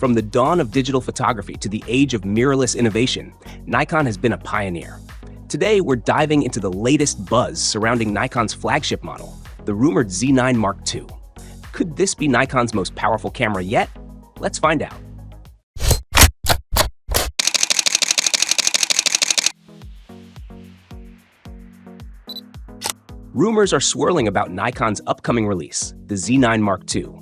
From the dawn of digital photography to the age of mirrorless innovation, Nikon has been a pioneer. Today, we're diving into the latest buzz surrounding Nikon's flagship model, the rumored Z9 Mark II. Could this be Nikon's most powerful camera yet? Let's find out. Rumors are swirling about Nikon's upcoming release, the Z9 Mark II.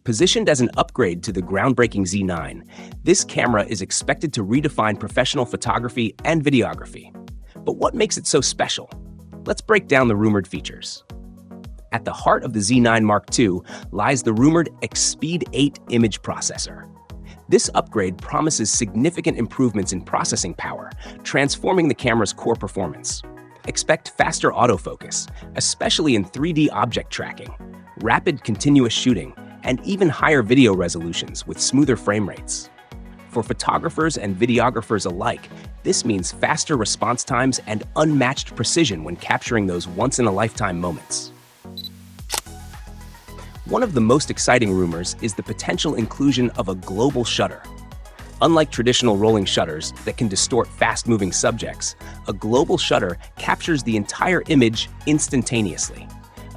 Positioned as an upgrade to the groundbreaking Z9, this camera is expected to redefine professional photography and videography. But what makes it so special? Let's break down the rumored features. At the heart of the Z9 Mark II lies the rumored Speed 8 image processor. This upgrade promises significant improvements in processing power, transforming the camera's core performance. Expect faster autofocus, especially in 3D object tracking, rapid continuous shooting, and even higher video resolutions with smoother frame rates. For photographers and videographers alike, this means faster response times and unmatched precision when capturing those once-in-a-lifetime moments. One of the most exciting rumors is the potential inclusion of a global shutter. Unlike traditional rolling shutters that can distort fast-moving subjects, a global shutter captures the entire image instantaneously.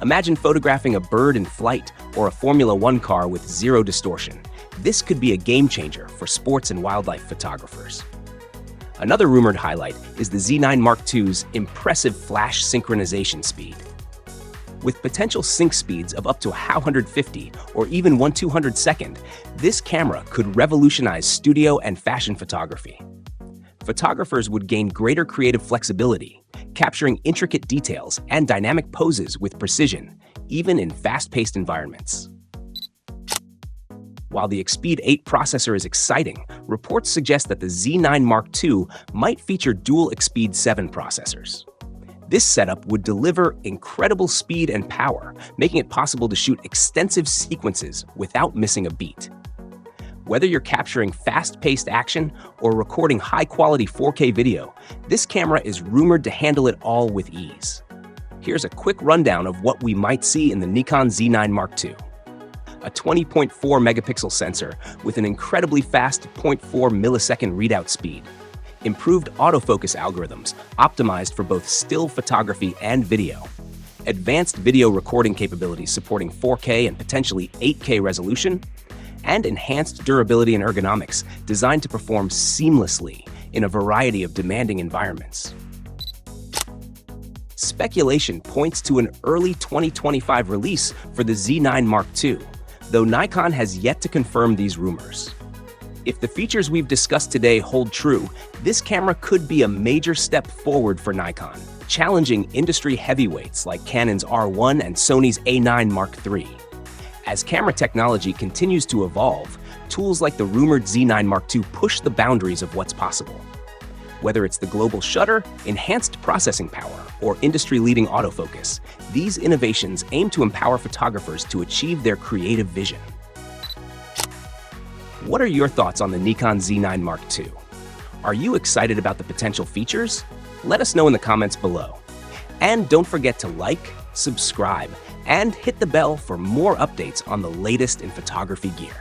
Imagine photographing a bird in flight or a Formula One car with zero distortion. This could be a game changer for sports and wildlife photographers. Another rumored highlight is the Z9 Mark II's impressive flash synchronization speed. With potential sync speeds of up to 150 or even 1/200 this camera could revolutionize studio and fashion photography. Photographers would gain greater creative flexibility, capturing intricate details and dynamic poses with precision, even in fast-paced environments. While the Speed 8 processor is exciting, reports suggest that the Z9 Mark II might feature dual Speed 7 processors. This setup would deliver incredible speed and power, making it possible to shoot extensive sequences without missing a beat. Whether you're capturing fast-paced action or recording high-quality 4K video, this camera is rumored to handle it all with ease. Here's a quick rundown of what we might see in the Nikon Z9 Mark II. A 20.4 megapixel sensor with an incredibly fast 0.4 millisecond readout speed. Improved autofocus algorithms optimized for both still photography and video. Advanced video recording capabilities supporting 4K and potentially 8K resolution. And enhanced durability and ergonomics designed to perform seamlessly in a variety of demanding environments. Speculation points to an early 2025 release for the Z9 Mark II, though Nikon has yet to confirm these rumors. If the features we've discussed today hold true, this camera could be a major step forward for Nikon, challenging industry heavyweights like Canon's R1 and Sony's A9 Mark III. As camera technology continues to evolve, tools like the rumored Z9 Mark II push the boundaries of what's possible. Whether it's the global shutter, enhanced processing power, or industry-leading autofocus, these innovations aim to empower photographers to achieve their creative vision. What are your thoughts on the Nikon Z9 Mark II? Are you excited about the potential features? Let us know in the comments below. And don't forget to like, subscribe, and hit the bell for more updates on the latest in photography gear.